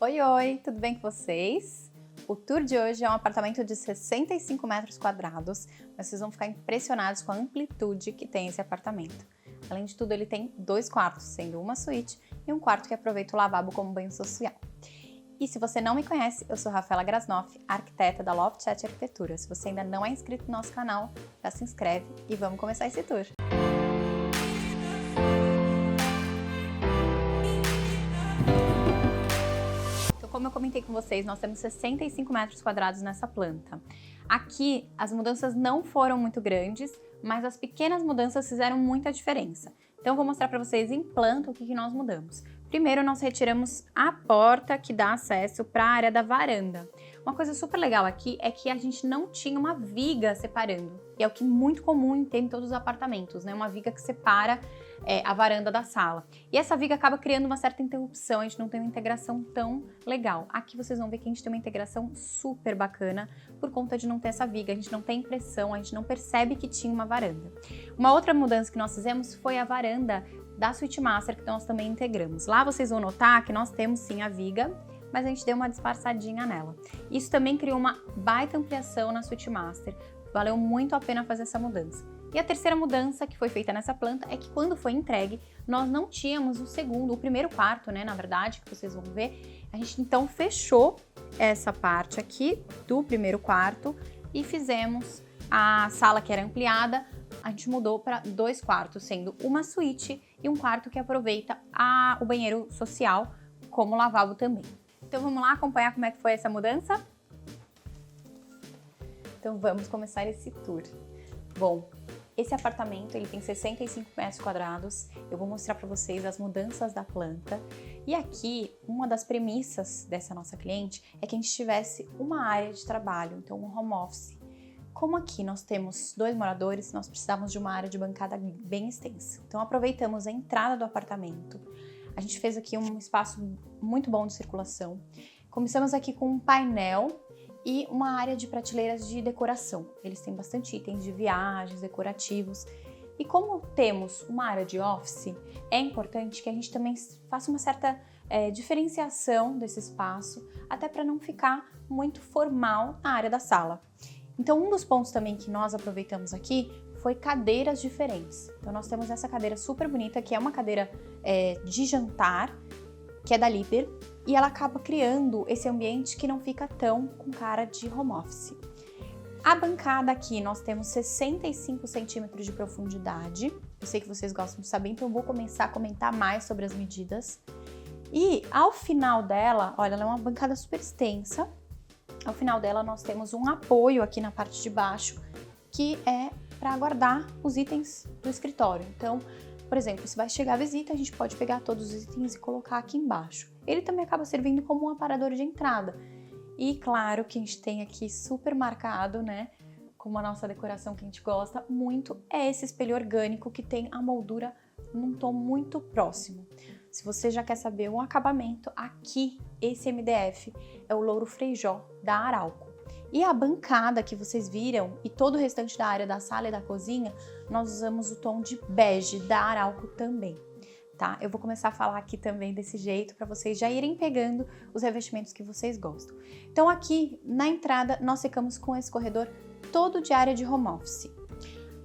Oi, oi, tudo bem com vocês? O tour de hoje é um apartamento de 65 metros quadrados, mas vocês vão ficar impressionados com a amplitude que tem esse apartamento. Além de tudo, ele tem 2 quartos, sendo uma suíte e um quarto que aproveita o lavabo como banho social. E se você não me conhece, eu sou Rafaela Grasnoff, arquiteta da Loft Chat Arquitetura. Se você ainda não é inscrito no nosso canal, já se inscreve e vamos começar esse tour. Como eu comentei com vocês, nós temos 65 metros quadrados nessa planta. Aqui, as mudanças não foram muito grandes, mas as pequenas mudanças fizeram muita diferença. Então, eu vou mostrar para vocês em planta o que nós mudamos. Primeiro, nós retiramos a porta que dá acesso para a área da varanda. Uma coisa super legal aqui é que a gente não tinha uma viga separando, e é o que é muito comum ter em todos os apartamentos, né? Uma viga que separa a varanda da sala. E essa viga acaba criando uma certa interrupção, a gente não tem uma integração tão legal. Aqui vocês vão ver que a gente tem uma integração super bacana por conta de não ter essa viga, a gente não tem impressão, a gente não percebe que tinha uma varanda. Uma outra mudança que nós fizemos foi a varanda da Suite Master, que nós também integramos. Lá vocês vão notar que nós temos sim a viga, mas a gente deu uma disfarçadinha nela. Isso também criou uma baita ampliação na Suite Master, valeu muito a pena fazer essa mudança. E a terceira mudança que foi feita nessa planta é que quando foi entregue, nós não tínhamos o primeiro quarto, né, na verdade, que vocês vão ver. A gente então fechou essa parte aqui do primeiro quarto e fizemos a sala que era ampliada, a gente mudou para 2 quartos, sendo uma suíte e um quarto que aproveita o banheiro social como lavabo também. Então vamos lá acompanhar como é que foi essa mudança? Então vamos começar esse tour. Bom, esse apartamento ele tem 65 metros quadrados, eu vou mostrar para vocês as mudanças da planta. E aqui, uma das premissas dessa nossa cliente é que a gente tivesse uma área de trabalho, então um home office. Como aqui nós temos 2 moradores, nós precisávamos de uma área de bancada bem extensa. Então aproveitamos a entrada do apartamento, a gente fez aqui um espaço muito bom de circulação. Começamos aqui com um painel e uma área de prateleiras de decoração. Eles têm bastante itens de viagens, decorativos. E como temos uma área de office, é importante que a gente também faça uma certa diferenciação desse espaço, até para não ficar muito formal na área da sala. Então, um dos pontos também que nós aproveitamos aqui foi cadeiras diferentes. Então, nós temos essa cadeira super bonita, que é uma cadeira de jantar, que é da Liber, e ela acaba criando esse ambiente que não fica tão com cara de home office. A bancada aqui, nós temos 65 centímetros de profundidade. Eu sei que vocês gostam de saber, então eu vou começar a comentar mais sobre as medidas. E ao final dela, olha, ela é uma bancada super extensa. Ao final dela, nós temos um apoio aqui na parte de baixo, que é para guardar os itens do escritório. Então, por exemplo, se vai chegar a visita, a gente pode pegar todos os itens e colocar aqui embaixo. Ele também acaba servindo como um aparador de entrada. E claro que a gente tem aqui super marcado, né, como a nossa decoração que a gente gosta muito, é esse espelho orgânico que tem a moldura num tom muito próximo. Se você já quer saber um acabamento, aqui esse MDF é o Louro Frejó da Arauco. E a bancada que vocês viram e todo o restante da área da sala e da cozinha, nós usamos o tom de bege da Arauco também, tá? Eu vou começar a falar aqui também desse jeito para vocês já irem pegando os revestimentos que vocês gostam. Então aqui na entrada nós ficamos com esse corredor todo de área de home office.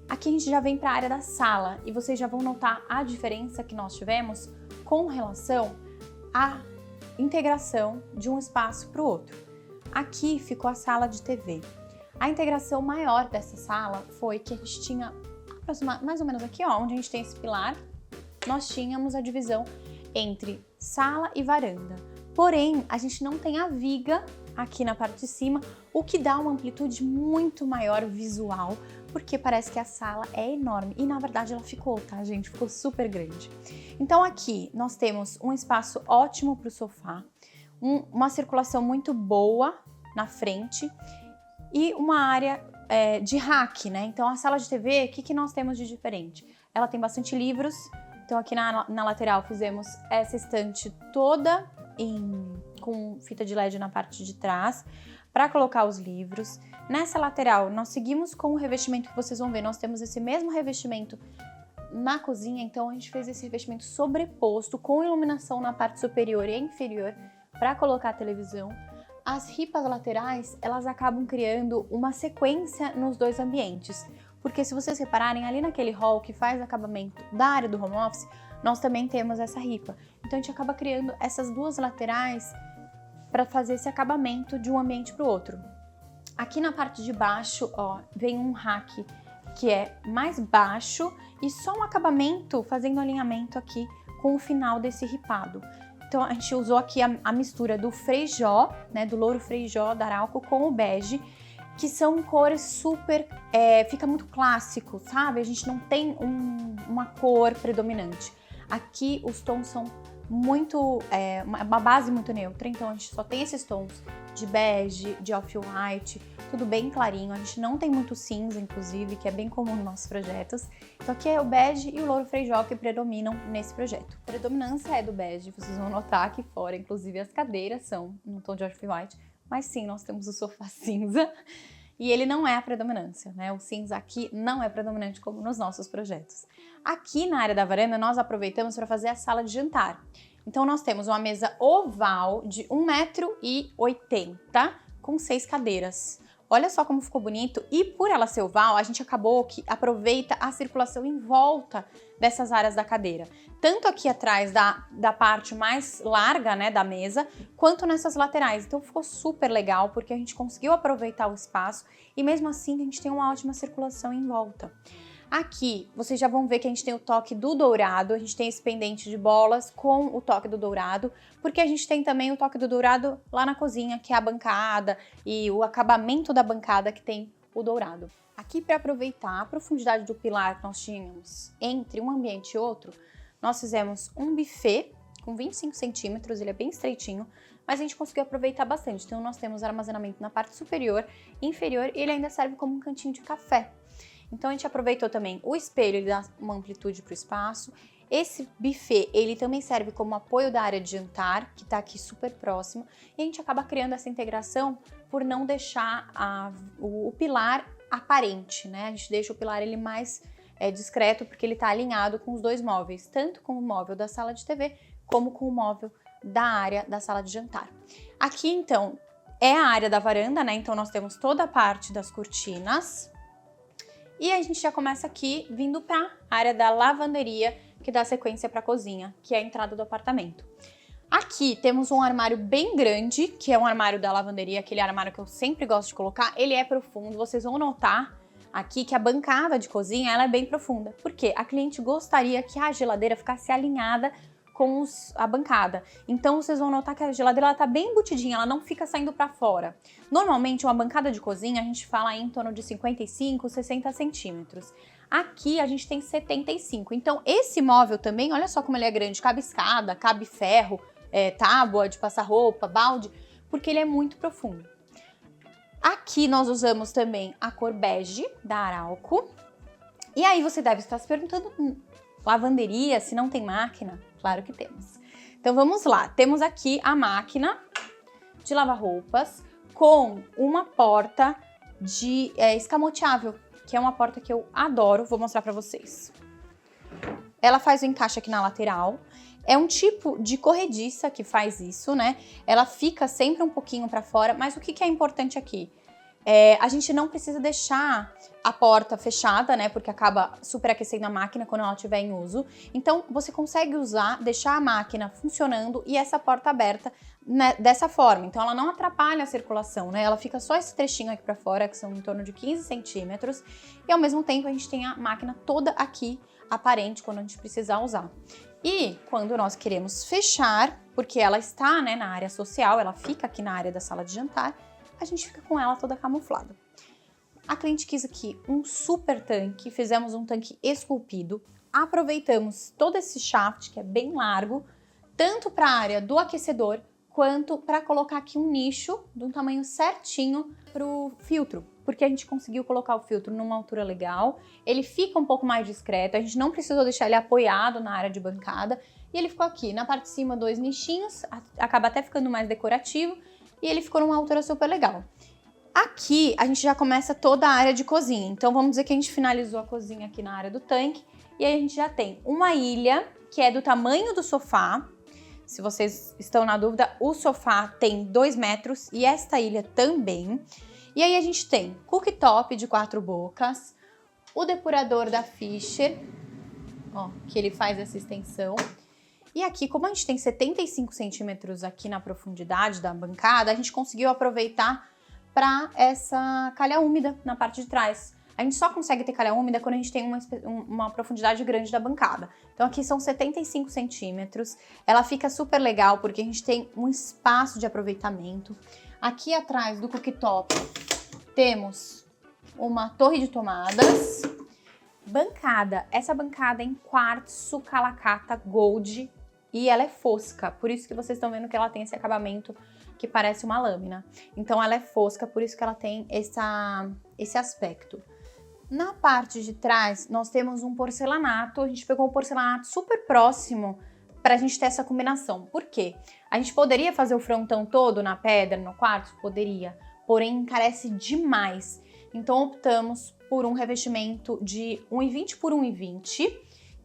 Aqui a gente já vem para a área da sala e vocês já vão notar a diferença que nós tivemos com relação à integração de um espaço para o outro. Aqui ficou a sala de TV. A integração maior dessa sala foi que a gente tinha, mais ou menos aqui, ó, onde a gente tem esse pilar, nós tínhamos a divisão entre sala e varanda. Porém, a gente não tem a viga aqui na parte de cima, o que dá uma amplitude muito maior visual, porque parece que a sala é enorme. E na verdade ela ficou, tá, gente? Ficou super grande. Então aqui nós temos um espaço ótimo para o sofá, uma circulação muito boa na frente e uma área de rack, né? Então a sala de TV, o que nós temos de diferente? Ela tem bastante livros, então aqui na lateral fizemos essa estante toda com fita de LED na parte de trás para colocar os livros. Nessa lateral nós seguimos com o revestimento que vocês vão ver, nós temos esse mesmo revestimento na cozinha, então a gente fez esse revestimento sobreposto com iluminação na parte superior e inferior para colocar a televisão. As ripas laterais, elas acabam criando uma sequência nos dois ambientes, porque se vocês repararem, ali naquele hall que faz acabamento da área do home office, nós também temos essa ripa. Então a gente acaba criando essas duas laterais para fazer esse acabamento de um ambiente para o outro. Aqui na parte de baixo, ó, vem um rack que é mais baixo e só um acabamento fazendo alinhamento aqui com o final desse ripado. Então a gente usou aqui a mistura do Frejó, né, do louro Frejó da Arauco com o bege, que são cores super, fica muito clássico, sabe? A gente não tem uma cor predominante. Aqui os tons são muito, uma base muito neutra, então a gente só tem esses tons de bege, de off-white, tudo bem clarinho. A gente não tem muito cinza, inclusive, que é bem comum nos nossos projetos. Então aqui é o bege e o louro Frejó que predominam nesse projeto. A predominância é do bege, vocês vão notar aqui fora, inclusive as cadeiras são no tom de off-white, mas sim, nós temos o sofá cinza e ele não é a predominância, né? O cinza aqui não é predominante como nos nossos projetos. Aqui na área da varanda nós aproveitamos para fazer a sala de jantar. Então nós temos uma mesa oval de 1,80 m com 6 cadeiras. Olha só como ficou bonito, e por ela ser oval, a gente acabou que aproveita a circulação em volta dessas áreas da cadeira. Tanto aqui atrás da parte mais larga, né, da mesa, quanto nessas laterais. Então ficou super legal, porque a gente conseguiu aproveitar o espaço e mesmo assim a gente tem uma ótima circulação em volta. Aqui, vocês já vão ver que a gente tem o toque do dourado, a gente tem esse pendente de bolas com o toque do dourado, porque a gente tem também o toque do dourado lá na cozinha, que é a bancada e o acabamento da bancada que tem o dourado. Aqui, para aproveitar a profundidade do pilar que nós tínhamos entre um ambiente e outro, nós fizemos um buffet com 25 centímetros, ele é bem estreitinho, mas a gente conseguiu aproveitar bastante. Então, nós temos armazenamento na parte superior e inferior, e ele ainda serve como um cantinho de café. Então a gente aproveitou também o espelho, ele dá uma amplitude para o espaço. Esse buffet, ele também serve como apoio da área de jantar, que está aqui super próximo. E a gente acaba criando essa integração por não deixar o pilar aparente, né? A gente deixa o pilar ele mais discreto, porque ele está alinhado com os dois móveis, tanto com o móvel da sala de TV, como com o móvel da área da sala de jantar. Aqui, então, é a área da varanda, né? Então nós temos toda a parte das cortinas. E a gente já começa aqui vindo para a área da lavanderia, que dá sequência para a cozinha, que é a entrada do apartamento. Aqui temos um armário bem grande, que é um armário da lavanderia, aquele armário que eu sempre gosto de colocar. Ele é profundo, vocês vão notar aqui que a bancada de cozinha ela é bem profunda. Por quê? A cliente gostaria que a geladeira ficasse alinhada com a bancada. Então vocês vão notar que a geladeira está bem embutidinha, ela não fica saindo para fora. Normalmente uma bancada de cozinha a gente fala aí em torno de 55, 60 centímetros. Aqui a gente tem 75. Então esse móvel também, olha só como ele é grande, cabe escada, cabe ferro, tábua de passar roupa, balde, porque ele é muito profundo. Aqui nós usamos também a cor bege da Arauco. E aí você deve estar se perguntando, lavanderia, se não tem máquina? Claro que temos. Então vamos lá, temos aqui a máquina de lavar roupas com uma porta de escamoteável, que é uma porta que eu adoro, vou mostrar para vocês. Ela faz o encaixe aqui na lateral, é um tipo de corrediça que faz isso, né? Ela fica sempre um pouquinho para fora, mas o que é importante aqui? A gente não precisa deixar a porta fechada, né? Porque acaba superaquecendo a máquina quando ela estiver em uso. Então, você consegue deixar a máquina funcionando e essa porta aberta, né, dessa forma. Então, ela não atrapalha a circulação, né? Ela fica só esse trechinho aqui para fora, que são em torno de 15 centímetros. E, ao mesmo tempo, a gente tem a máquina toda aqui aparente quando a gente precisar usar. E, quando nós queremos fechar, porque ela está, né, na área social, ela fica aqui na área da sala de jantar, a gente fica com ela toda camuflada. A cliente quis aqui um super tanque, fizemos um tanque esculpido, aproveitamos todo esse shaft, que é bem largo, tanto para a área do aquecedor, quanto para colocar aqui um nicho de um tamanho certinho para o filtro, porque a gente conseguiu colocar o filtro numa altura legal, ele fica um pouco mais discreto, a gente não precisou deixar ele apoiado na área de bancada, e ele ficou aqui, na parte de cima, 2 nichinhos, acaba até ficando mais decorativo, e ele ficou numa altura super legal. Aqui a gente já começa toda a área de cozinha, então vamos dizer que a gente finalizou a cozinha aqui na área do tanque, e aí a gente já tem uma ilha que é do tamanho do sofá, Se vocês estão na dúvida, o sofá tem 2 metros e esta ilha também. E aí a gente tem cooktop de 4 bocas, o depurador da Fischer, ó, que ele faz essa extensão. E aqui, como a gente tem 75 centímetros aqui na profundidade da bancada, a gente conseguiu aproveitar para essa calha úmida na parte de trás. A gente só consegue ter calha úmida quando a gente tem uma profundidade grande da bancada. Então aqui são 75 centímetros. Ela fica super legal porque a gente tem um espaço de aproveitamento. Aqui atrás do cooktop temos uma torre de tomadas. Bancada. Essa bancada é em quartzo calacata gold e ela é fosca. Por isso que vocês estão vendo que ela tem esse acabamento que parece uma lâmina. Então ela é fosca, por isso que ela tem esse aspecto. Na parte de trás, nós temos um porcelanato. A gente pegou um porcelanato super próximo para a gente ter essa combinação. Por quê? A gente poderia fazer o frontão todo na pedra, no quartzo? Poderia. Porém, encarece demais. Então, optamos por um revestimento de 1,20 por 1,20,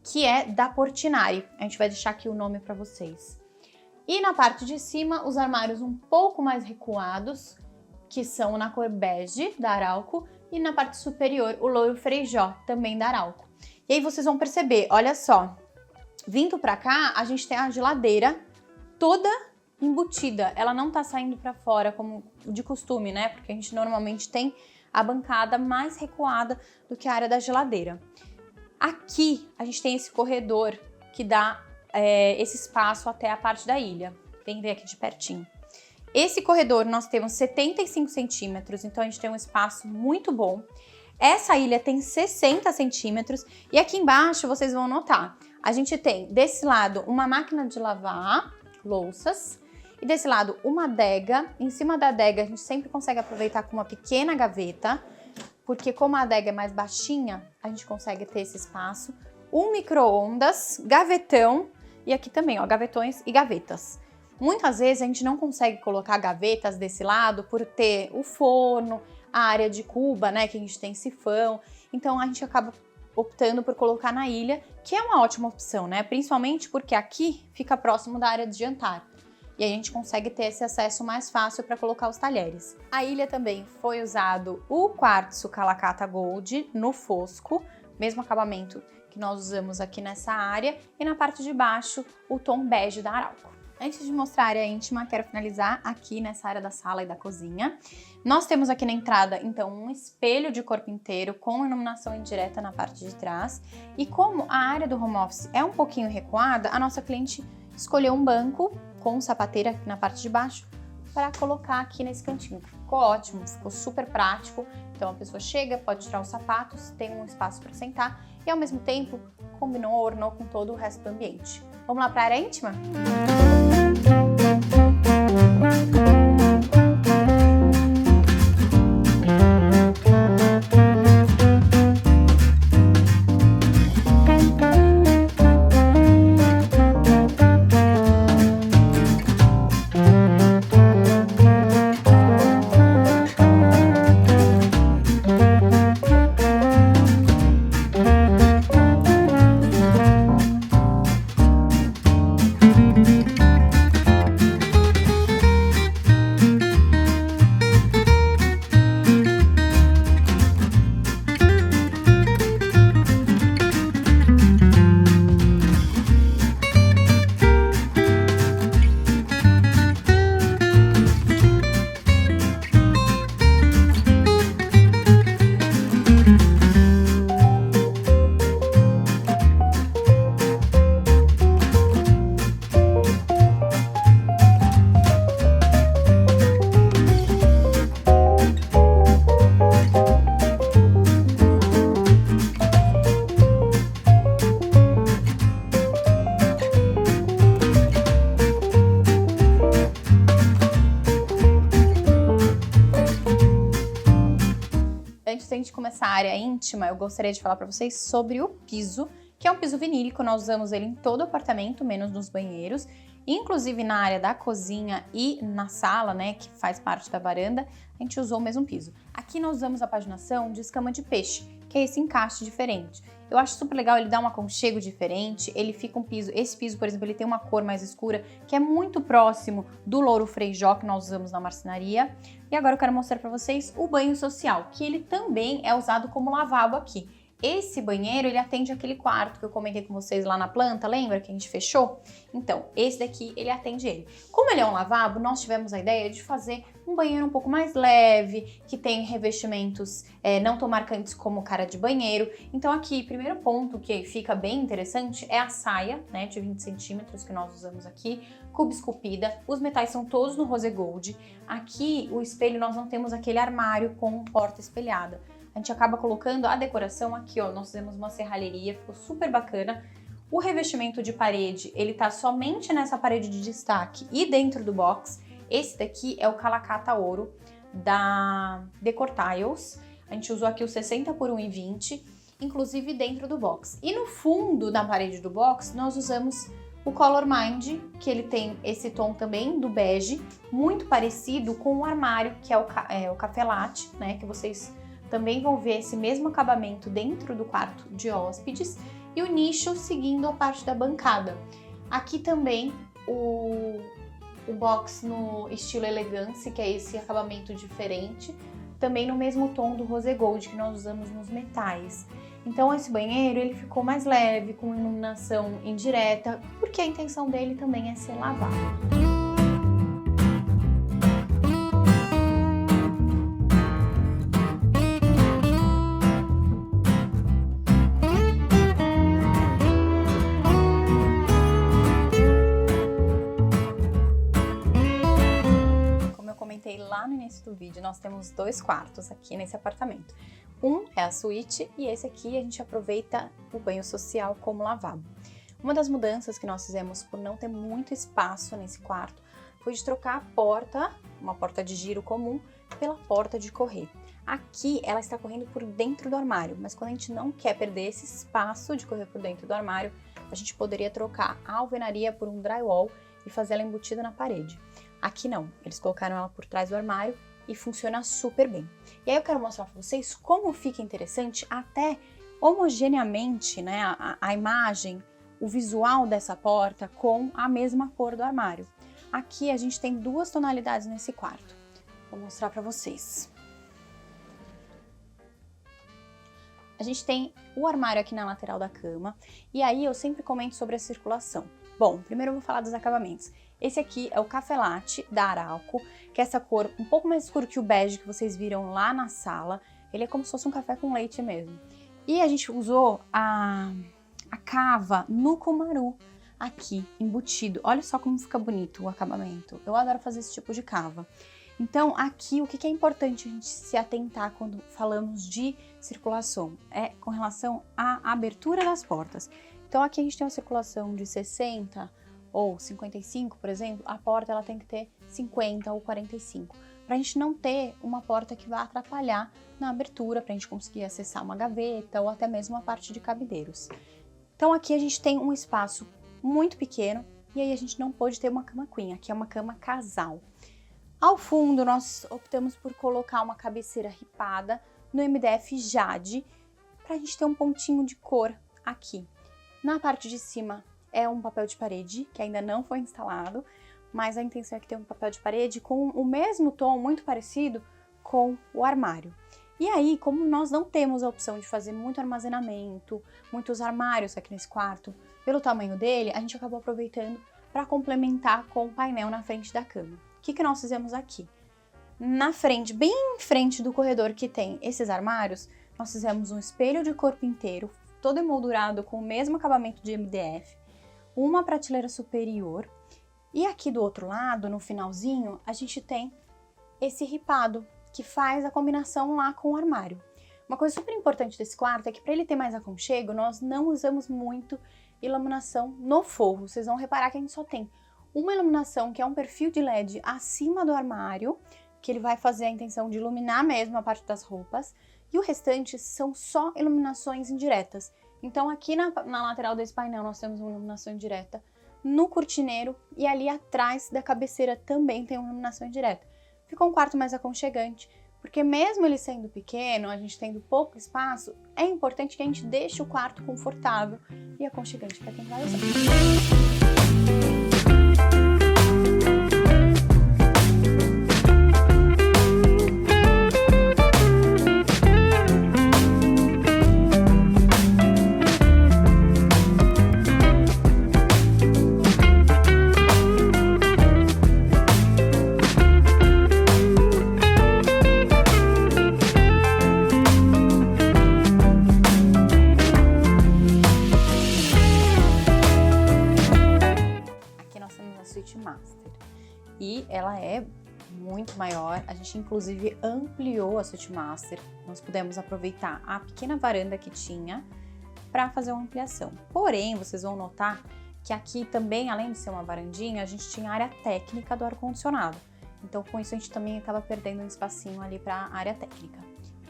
que é da Portinari. A gente vai deixar aqui o nome para vocês. E na parte de cima, os armários um pouco mais recuados, que são na cor bege, da Arauco, e na parte superior, o louro Frejó, também da Arauco. E aí vocês vão perceber, olha só, vindo pra cá, a gente tem a geladeira toda embutida, ela não tá saindo pra fora como de costume, né? Porque a gente normalmente tem a bancada mais recuada do que a área da geladeira. Aqui, a gente tem esse corredor que dá esse espaço até a parte da ilha. Vem ver aqui de pertinho. Esse corredor nós temos 75 centímetros, então a gente tem um espaço muito bom. Essa ilha tem 60 centímetros e aqui embaixo vocês vão notar, a gente tem desse lado uma máquina de lavar louças e desse lado uma adega. Em cima da adega a gente sempre consegue aproveitar com uma pequena gaveta, porque como a adega é mais baixinha, a gente consegue ter esse espaço. Um micro-ondas, gavetão e aqui também, ó, gavetões e gavetas. Muitas vezes a gente não consegue colocar gavetas desse lado por ter o forno, a área de cuba, né, que a gente tem sifão. Então a gente acaba optando por colocar na ilha, que é uma ótima opção, né? Principalmente porque aqui fica próximo da área de jantar. E a gente consegue ter esse acesso mais fácil para colocar os talheres. A ilha também foi usado o quartzo calacata gold no fosco, mesmo acabamento que nós usamos aqui nessa área. E na parte de baixo, o tom bege da Arauco. Antes de mostrar a área íntima, quero finalizar aqui nessa área da sala e da cozinha. Nós temos aqui na entrada, então, um espelho de corpo inteiro com iluminação indireta na parte de trás. E como a área do home office é um pouquinho recuada, a nossa cliente escolheu um banco com sapateira aqui na parte de baixo para colocar aqui nesse cantinho. Ficou ótimo, ficou super prático. Então a pessoa chega, pode tirar os sapatos, tem um espaço para sentar e ao mesmo tempo combinou, ornou com todo o resto do ambiente. Vamos lá para a área íntima? Antes da gente começar a área íntima, eu gostaria de falar para vocês sobre o piso, que é um piso vinílico. Nós usamos ele em todo o apartamento, menos nos banheiros, inclusive na área da cozinha e na sala, né, que faz parte da varanda, a gente usou o mesmo piso. Aqui nós usamos a paginação de escama de peixe, que é esse encaixe diferente. Eu acho super legal, ele dá um aconchego diferente, ele fica um piso, esse piso, por exemplo, ele tem uma cor mais escura, que é muito próximo do louro Frejó que nós usamos na marcenaria. E agora eu quero mostrar para vocês o banho social, que ele também é usado como lavabo aqui. Esse banheiro, ele atende aquele quarto que eu comentei com vocês lá na planta, lembra que a gente fechou? Então, esse daqui, ele atende ele. Como ele é um lavabo, nós tivemos a ideia de fazer um banheiro um pouco mais leve, que tem revestimentos não tão marcantes como cara de banheiro. Então aqui, primeiro ponto que fica bem interessante é a saia, né, de 20 centímetros que nós usamos aqui, cubo esculpida. Os metais são todos no rose gold. Aqui, o espelho, nós não temos aquele armário com porta espelhada. A gente acaba colocando a decoração aqui, ó, nós fizemos uma serralheria, ficou super bacana. O revestimento de parede, ele tá somente nessa parede de destaque e dentro do box. Esse daqui é o Calacata Ouro da Decor Tiles. A gente usou aqui o 60 por 1,20, inclusive dentro do box. E no fundo da parede do box, nós usamos o Color Mind, que ele tem esse tom também do bege, muito parecido com o armário, que é o Café Latte, né, que vocês também vão ver esse mesmo acabamento dentro do quarto de hóspedes e o nicho seguindo a parte da bancada. Aqui também o box no estilo elegância, que é esse acabamento diferente, também no mesmo tom do rose gold que nós usamos nos metais. Então esse banheiro ele ficou mais leve, com iluminação indireta, porque a intenção dele também é ser lavado. Lá no início do vídeo, nós temos 2 quartos aqui nesse apartamento. Um é a suíte e esse aqui a gente aproveita o banho social como lavabo. Uma das mudanças que nós fizemos por não ter muito espaço nesse quarto foi de trocar a porta, uma porta de giro comum, pela porta de correr. Aqui ela está correndo por dentro do armário, mas quando a gente não quer perder esse espaço de correr por dentro do armário, a gente poderia trocar a alvenaria por um drywall e fazer ela embutida na parede. Aqui não, eles colocaram ela por trás do armário e funciona super bem. E aí eu quero mostrar para vocês como fica interessante até homogeneamente, né, a imagem, o visual dessa porta com a mesma cor do armário. Aqui a gente tem 2 tonalidades nesse quarto. Vou mostrar para vocês. A gente tem o armário aqui na lateral da cama e aí eu sempre comento sobre a circulação. Bom, primeiro eu vou falar dos acabamentos. Esse aqui é o Café Latte da Arauco, que é essa cor um pouco mais escuro que o bege que vocês viram lá na sala. Ele é como se fosse um café com leite mesmo. E a gente usou a cava no Cumaru aqui, embutido. Olha só como fica bonito o acabamento. Eu adoro fazer esse tipo de cava. Então aqui o que é importante a gente se atentar quando falamos de circulação? É com relação à abertura das portas. Então aqui a gente tem uma circulação de 60 ou 55, por exemplo, a porta ela tem que ter 50 ou 45, para a gente não ter uma porta que vá atrapalhar na abertura, para a gente conseguir acessar uma gaveta ou até mesmo a parte de cabideiros. Então aqui a gente tem um espaço muito pequeno e aí a gente não pôde ter uma cama queen, aqui é uma cama casal. Ao fundo nós optamos por colocar uma cabeceira ripada no MDF Jade, para a gente ter um pontinho de cor aqui. Na parte de cima é um papel de parede, que ainda não foi instalado, mas a intenção é que tenha um papel de parede com o mesmo tom, muito parecido com o armário. E aí, como nós não temos a opção de fazer muito armazenamento, muitos armários aqui nesse quarto, pelo tamanho dele, a gente acabou aproveitando para complementar com o painel na frente da cama. O que nós fizemos aqui? Na frente, bem em frente do corredor que tem esses armários, nós fizemos um espelho de corpo inteiro, todo emoldurado com o mesmo acabamento de MDF, uma prateleira superior e aqui do outro lado, no finalzinho, a gente tem esse ripado que faz a combinação lá com o armário. Uma coisa super importante desse quarto é que para ele ter mais aconchego, nós não usamos muito iluminação no forro. Vocês vão reparar que a gente só tem uma iluminação que é um perfil de LED acima do armário, que ele vai fazer a intenção de iluminar mesmo a parte das roupas, e o restante são só iluminações indiretas. Então aqui na lateral desse painel nós temos uma iluminação indireta, no cortineiro e ali atrás da cabeceira também tem uma iluminação indireta. Ficou um quarto mais aconchegante, Porque mesmo ele sendo pequeno, a gente tendo pouco espaço, é importante que a gente deixe o quarto confortável e aconchegante para quem vai usar. Suite Master, e ela é muito maior. A gente inclusive ampliou a Suite Master, nós pudemos aproveitar a pequena varanda que tinha para fazer uma ampliação. Porém, vocês vão notar que aqui também, além de ser uma varandinha, a gente tinha a área técnica do ar-condicionado. Então, com isso, a gente também acaba perdendo um espacinho ali para a área técnica.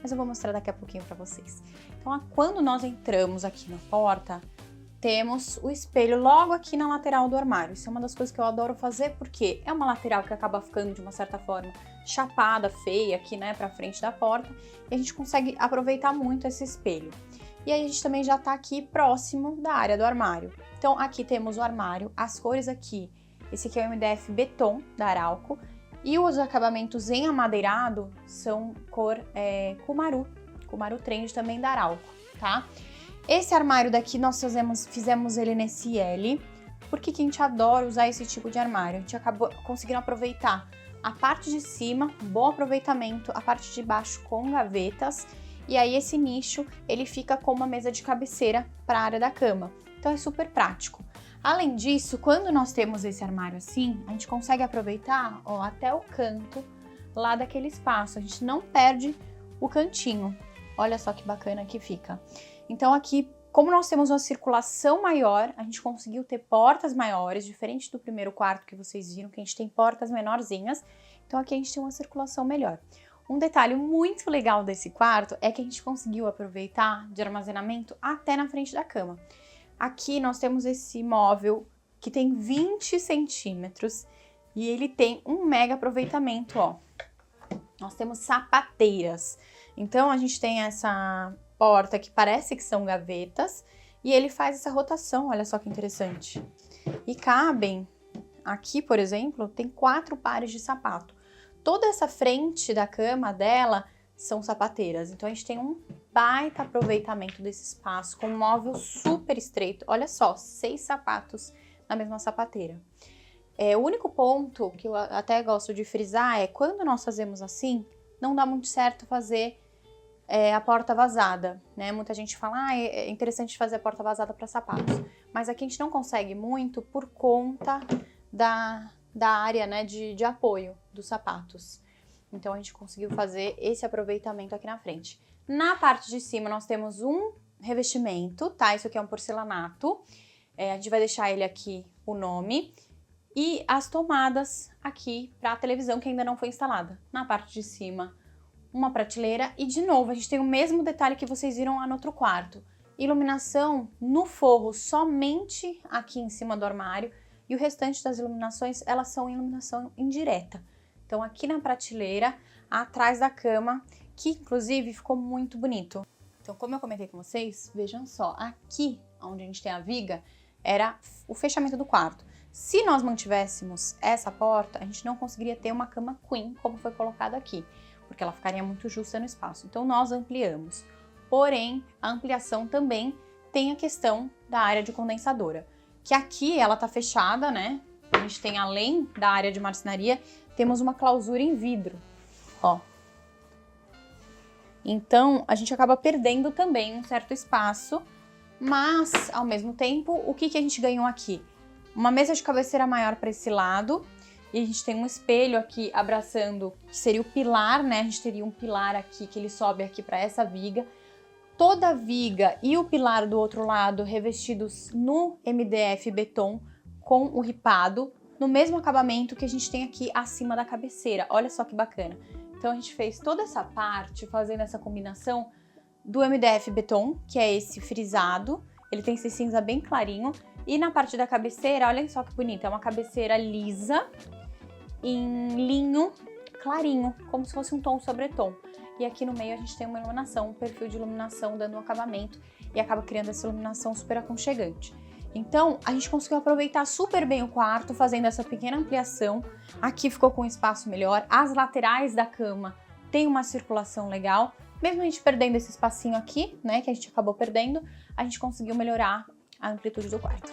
Mas eu vou mostrar daqui a pouquinho para vocês. Então, quando nós entramos aqui na porta, temos o espelho logo aqui na lateral do armário. Isso é uma das coisas que eu adoro fazer, porque é uma lateral que acaba ficando de uma certa forma chapada, feia aqui, né, pra frente da porta, e a gente consegue aproveitar muito esse espelho. E aí a gente também já tá aqui próximo da área do armário. Então aqui temos o armário, as cores aqui, esse aqui é o MDF Beton da Arauco, e os acabamentos em amadeirado são cor Kumaru Trend também da Arauco, tá? Esse armário daqui nós fizemos ele nesse L, porque que a gente adora usar esse tipo de armário. A gente acabou conseguindo aproveitar a parte de cima, bom aproveitamento, a parte de baixo com gavetas, e aí esse nicho ele fica com uma mesa de cabeceira para a área da cama. Então é super prático. Além disso, quando nós temos esse armário assim, a gente consegue aproveitar, ó, até o canto lá daquele espaço. A gente não perde o cantinho. Olha só que bacana que fica. Então aqui, como nós temos uma circulação maior, a gente conseguiu ter portas maiores, diferente do primeiro quarto que vocês viram, que a gente tem portas menorzinhas. Então aqui a gente tem uma circulação melhor. Um detalhe muito legal desse quarto é que a gente conseguiu aproveitar de armazenamento até na frente da cama. Aqui nós temos esse móvel que tem 20 centímetros e ele tem um mega aproveitamento, ó. Nós temos sapateiras. Então a gente tem essa porta que parece que são gavetas e ele faz essa rotação, olha só que interessante. E cabem, aqui por exemplo, tem 4 pares de sapato. Toda essa frente da cama dela são sapateiras, então a gente tem um baita aproveitamento desse espaço com um móvel super estreito. Olha só, 6 sapatos na mesma sapateira. O único ponto que eu até gosto de frisar é quando nós fazemos assim, não dá muito certo fazer a porta vazada, né? Muita gente fala, é interessante fazer a porta vazada para sapatos, mas aqui a gente não consegue muito por conta da área, né, de apoio dos sapatos. Então a gente conseguiu fazer esse aproveitamento aqui na frente. Na parte de cima nós temos um revestimento, tá? Isso aqui é um porcelanato, a gente vai deixar ele aqui o nome, e as tomadas aqui para a televisão que ainda não foi instalada. Na parte de cima, uma prateleira e, de novo, a gente tem o mesmo detalhe que vocês viram lá no outro quarto. Iluminação no forro somente aqui em cima do armário e o restante das iluminações, elas são iluminação indireta. Então, aqui na prateleira, atrás da cama, que inclusive ficou muito bonito. Então, como eu comentei com vocês, vejam só, aqui onde a gente tem a viga, era o fechamento do quarto. Se nós mantivéssemos essa porta, a gente não conseguiria ter uma cama queen, como foi colocado aqui, porque ela ficaria muito justa no espaço. Então, nós ampliamos. Porém, a ampliação também tem a questão da área de condensadora, que aqui ela tá fechada, né? A gente tem, além da área de marcenaria, temos uma clausura em vidro, ó. Então, a gente acaba perdendo também um certo espaço, mas, ao mesmo tempo, o que a gente ganhou aqui? Uma mesa de cabeceira maior para esse lado, e a gente tem um espelho aqui abraçando, que seria o pilar, né? A gente teria um pilar aqui, que ele sobe aqui para essa viga. Toda a viga e o pilar do outro lado revestidos no MDF Beton com o ripado, no mesmo acabamento que a gente tem aqui acima da cabeceira. Olha só que bacana. Então a gente fez toda essa parte fazendo essa combinação do MDF Beton, que é esse frisado. Ele tem esse cinza bem clarinho. E na parte da cabeceira, olha só que bonita, é uma cabeceira lisa, em linho, clarinho, como se fosse um tom sobre tom. E aqui no meio a gente tem uma iluminação, um perfil de iluminação dando um acabamento e acaba criando essa iluminação super aconchegante. Então, a gente conseguiu aproveitar super bem o quarto, fazendo essa pequena ampliação. Aqui ficou com um espaço melhor. As laterais da cama tem uma circulação legal. Mesmo a gente perdendo esse espacinho aqui, né, que a gente acabou perdendo, a gente conseguiu melhorar a amplitude do quarto.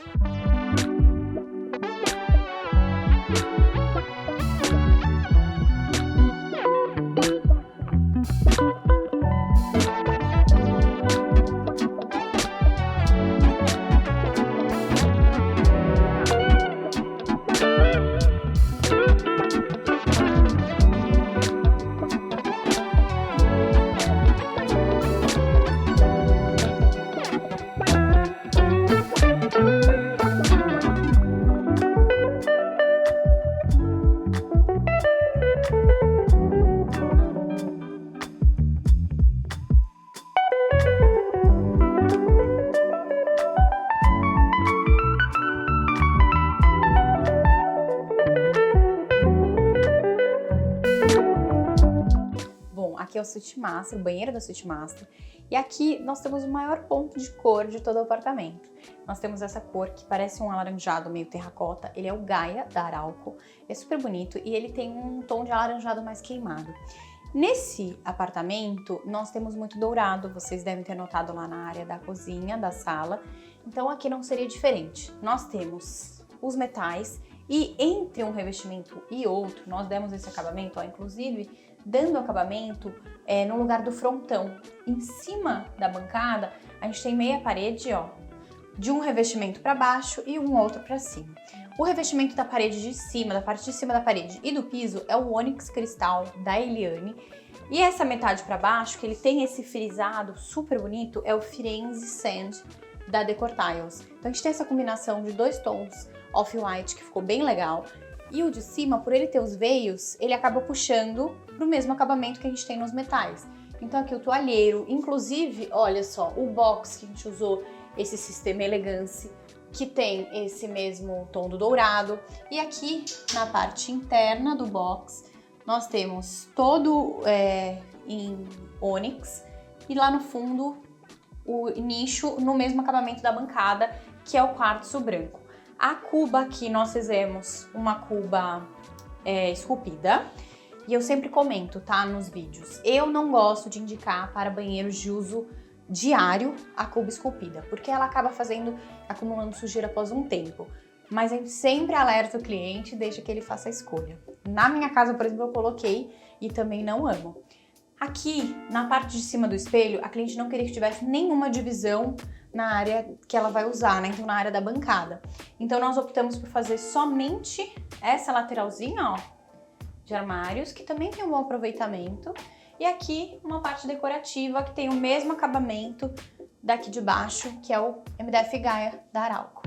Aqui é o Suite Master, o banheiro da Suite Master. E aqui nós temos o maior ponto de cor de todo o apartamento. Nós temos essa cor que parece um alaranjado meio terracota. Ele é o Gaia da Arauco. É super bonito e ele tem um tom de alaranjado mais queimado. Nesse apartamento, nós temos muito dourado. Vocês devem ter notado lá na área da cozinha, da sala. Então aqui não seria diferente. Nós temos os metais e entre um revestimento e outro, nós demos esse acabamento, ó, inclusive dando acabamento no lugar do frontão. Em cima da bancada, a gente tem meia parede, ó, de um revestimento para baixo e um outro para cima. O revestimento da parede de cima, da parte de cima da parede e do piso é o Onyx Cristal da Eliane. E essa metade para baixo, que ele tem esse frisado super bonito, é o Firenze Sand da Decor Tiles. Então a gente tem essa combinação de dois tons off-white que ficou bem legal. E o de cima, por ele ter os veios, ele acaba puxando pro mesmo acabamento que a gente tem nos metais. Então aqui o toalheiro, inclusive, olha só, o box que a gente usou, esse sistema Elegance, que tem esse mesmo tom do dourado. E aqui, na parte interna do box, nós temos todo em ônix. E lá no fundo, o nicho no mesmo acabamento da bancada, que é o quartzo branco. A cuba aqui, nós fizemos uma cuba esculpida. E eu sempre comento, tá, nos vídeos. Eu não gosto de indicar para banheiros de uso diário a cuba esculpida, porque ela acaba acumulando sujeira após um tempo. Mas a gente sempre alerta o cliente e deixa que ele faça a escolha. Na minha casa, por exemplo, eu coloquei e também não amo. Aqui, na parte de cima do espelho, a cliente não queria que tivesse nenhuma divisão na área que ela vai usar, né? Então, na área da bancada. Então, nós optamos por fazer somente essa lateralzinha, ó, de armários, que também tem um bom aproveitamento. E aqui, uma parte decorativa que tem o mesmo acabamento daqui de baixo, que é o MDF Gaia da Arauco.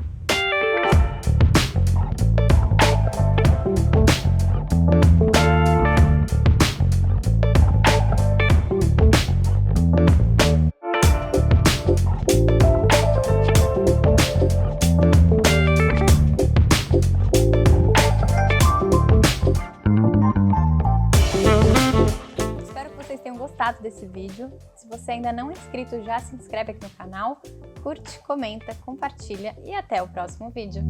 Gostado desse vídeo. Se você ainda não é inscrito, já se inscreve aqui no canal, curte, comenta, compartilha e até o próximo vídeo.